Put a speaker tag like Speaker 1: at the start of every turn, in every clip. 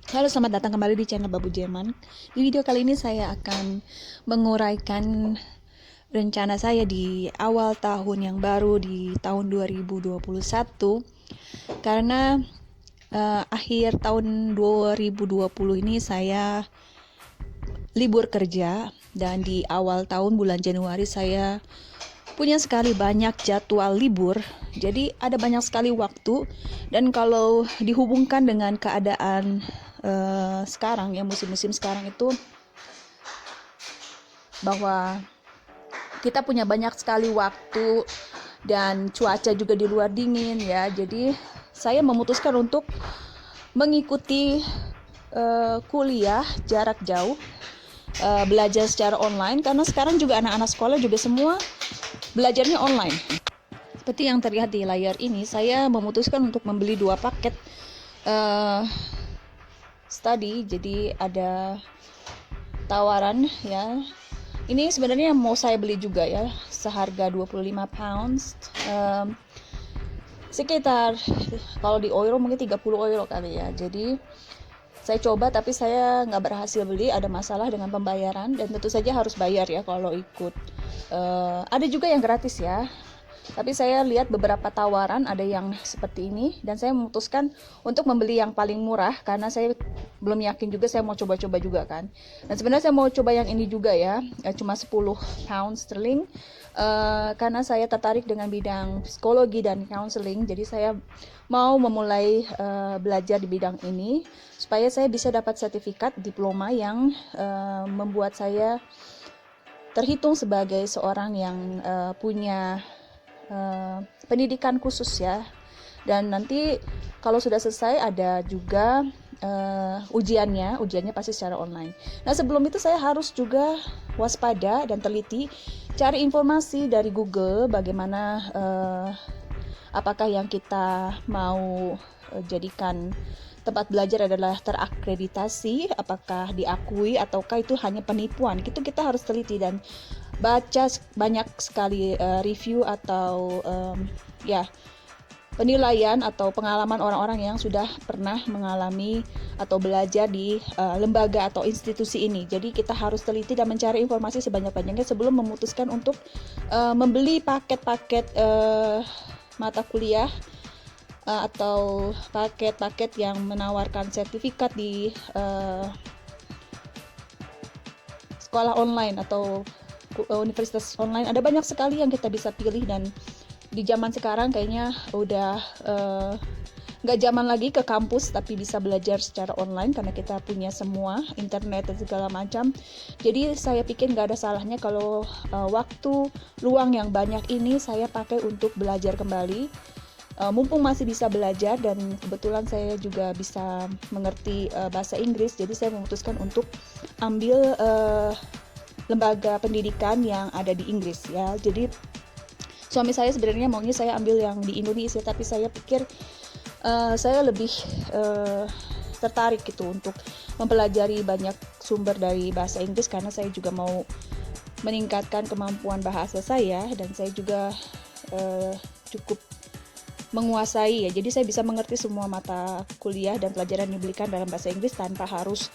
Speaker 1: Halo, selamat datang kembali di channel Babu Jerman. Di video kali ini saya akan menguraikan rencana saya di awal tahun yang baru di tahun 2021. Karena akhir tahun 2020 ini saya libur kerja, dan di awal tahun bulan Januari saya punya sekali banyak jadwal libur. Jadi ada banyak sekali waktu, dan kalau dihubungkan dengan keadaan sekarang ya, musim-musim sekarang itu, bahwa kita punya banyak sekali waktu dan cuaca juga di luar dingin ya. Jadi saya memutuskan untuk mengikuti kuliah jarak jauh, belajar secara online, karena sekarang juga anak-anak sekolah juga semua belajarnya online. Seperti yang terlihat di layar ini, saya memutuskan untuk membeli 2 paket study. Jadi ada tawaran ya. Ini sebenarnya mau saya beli juga ya, seharga 25 pounds, sekitar kalau di euro mungkin 30 euro kali ya. Jadi saya coba, tapi saya nggak berhasil beli, ada masalah dengan pembayaran, dan tentu saja harus bayar ya kalau ikut. Ada juga yang gratis ya, tapi saya lihat beberapa tawaran ada yang seperti ini, dan saya memutuskan untuk membeli yang paling murah karena saya belum yakin juga, saya mau coba-coba juga kan. Dan sebenarnya saya mau coba yang ini juga ya, cuma 10 pound sterling, karena saya tertarik dengan bidang psikologi dan counseling. Jadi saya mau memulai belajar di bidang ini supaya saya bisa dapat sertifikat diploma yang membuat saya terhitung sebagai seorang yang punya pendidikan khusus ya. Dan nanti kalau sudah selesai ada juga ujiannya pasti secara online. Nah, sebelum itu saya harus juga waspada dan teliti, cari informasi dari Google bagaimana apakah yang kita mau jadikan tempat belajar adalah terakreditasi, apakah diakui ataukah itu hanya penipuan. Itu kita harus teliti dan baca banyak sekali review atau ya penilaian atau pengalaman orang-orang yang sudah pernah mengalami atau belajar di lembaga atau institusi ini. Jadi kita harus teliti dan mencari informasi sebanyak-banyaknya sebelum memutuskan untuk membeli paket-paket mata kuliah atau paket-paket yang menawarkan sertifikat di sekolah online atau universitas online. Ada banyak sekali yang kita bisa pilih, dan di zaman sekarang kayaknya udah nggak zaman lagi ke kampus, tapi bisa belajar secara online karena kita punya semua internet dan segala macam. Jadi saya pikir nggak ada salahnya kalau waktu luang yang banyak ini saya pakai untuk belajar kembali. Mumpung masih bisa belajar, dan kebetulan saya juga bisa mengerti bahasa Inggris, jadi saya memutuskan untuk ambil lembaga pendidikan yang ada di Inggris ya. Jadi suami saya sebenarnya maunya saya ambil yang di Indonesia, tapi saya pikir saya lebih tertarik gitu untuk mempelajari banyak sumber dari bahasa Inggris, karena saya juga mau meningkatkan kemampuan bahasa saya, dan saya juga cukup menguasai ya. Jadi saya bisa mengerti semua mata kuliah dan pelajaran yang diberikan dalam bahasa Inggris tanpa harus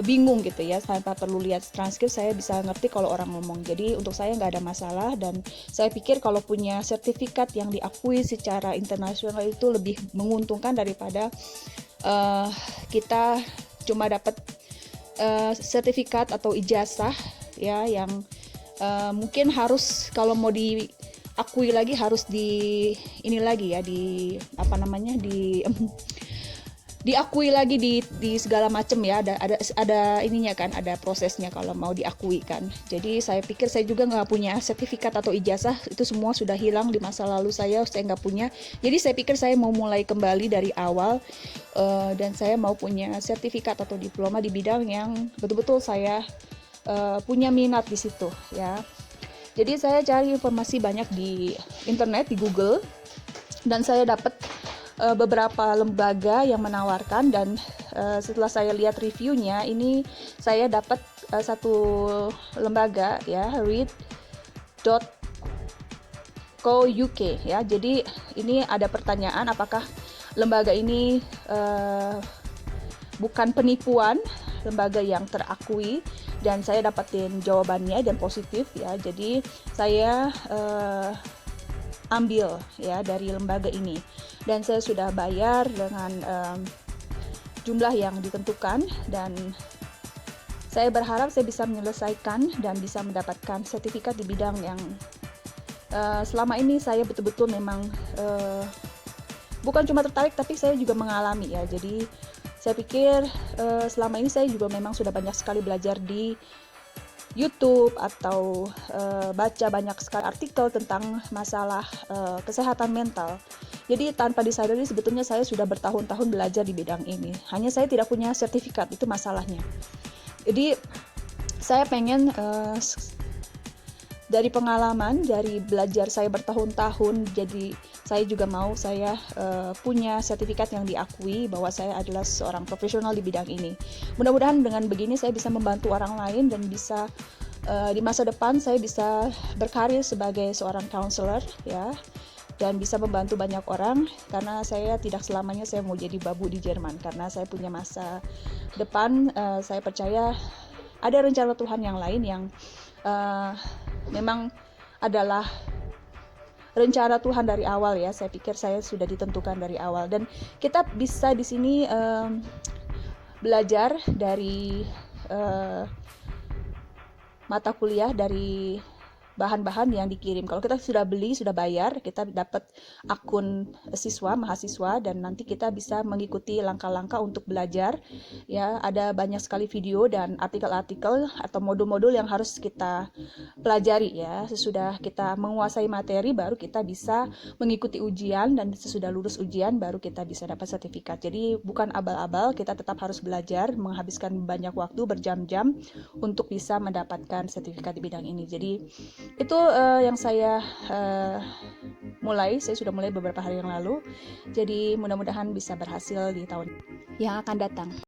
Speaker 1: bingung gitu ya, tanpa perlu lihat transkrip. Saya bisa ngerti kalau orang ngomong. Jadi untuk saya nggak ada masalah, dan saya pikir kalau punya sertifikat yang diakui secara internasional itu lebih menguntungkan daripada kita cuma dapat sertifikat atau ijazah ya, yang mungkin harus kalau mau diakui lagi harus di ini lagi ya, di apa namanya, diakui lagi di segala macam ya, ada ininya kan, ada prosesnya kalau mau diakui kan. Jadi saya pikir saya juga nggak punya sertifikat atau ijazah, itu semua sudah hilang di masa lalu saya nggak punya. Jadi saya pikir saya mau mulai kembali dari awal, dan saya mau punya sertifikat atau diploma di bidang yang betul-betul saya punya minat di situ ya. Jadi saya cari informasi banyak di internet, di Google, dan saya dapat beberapa lembaga yang menawarkan, dan setelah saya lihat reviewnya, ini saya dapat satu lembaga ya, read.co.uk ya. Jadi ini ada pertanyaan, apakah lembaga ini bukan penipuan, lembaga yang terakui, dan saya dapatin jawabannya dan positif ya. Jadi saya ambil ya dari lembaga ini, dan saya sudah bayar dengan jumlah yang ditentukan, dan saya berharap saya bisa menyelesaikan dan bisa mendapatkan sertifikat di bidang yang selama ini saya betul-betul memang bukan cuma tertarik, tapi saya juga mengalami ya. Jadi saya pikir selama ini saya juga memang sudah banyak sekali belajar di YouTube atau baca banyak sekali artikel tentang masalah kesehatan mental. Jadi tanpa disadari sebetulnya saya sudah bertahun-tahun belajar di bidang ini. Hanya saya tidak punya sertifikat, itu masalahnya. Jadi saya pengen dari pengalaman, dari belajar saya bertahun-tahun, jadi saya juga mau saya punya sertifikat yang diakui bahwa saya adalah seorang profesional di bidang ini. Mudah-mudahan dengan begini saya bisa membantu orang lain, dan bisa di masa depan saya bisa berkarir sebagai seorang counselor ya, dan bisa membantu banyak orang, karena saya tidak selamanya saya mau jadi babu di Jerman, karena saya punya masa depan. Saya percaya ada rencana Tuhan yang lain yang memang adalah rencana Tuhan dari awal ya. Saya pikir saya sudah ditentukan dari awal, dan kita bisa di sini belajar dari mata kuliah, dari bahan-bahan yang dikirim. Kalau kita sudah beli, sudah bayar, kita dapat akun mahasiswa, dan nanti kita bisa mengikuti langkah-langkah untuk belajar. Ya, ada banyak sekali video dan artikel-artikel atau modul-modul yang harus kita pelajari ya. Sesudah kita menguasai materi, baru kita bisa mengikuti ujian, dan sesudah lulus ujian baru kita bisa dapat sertifikat. Jadi bukan abal-abal, kita tetap harus belajar, menghabiskan banyak waktu berjam-jam untuk bisa mendapatkan sertifikat di bidang ini. Jadi itu yang saya saya sudah mulai beberapa hari yang lalu. Jadi mudah-mudahan bisa berhasil di tahun yang akan datang.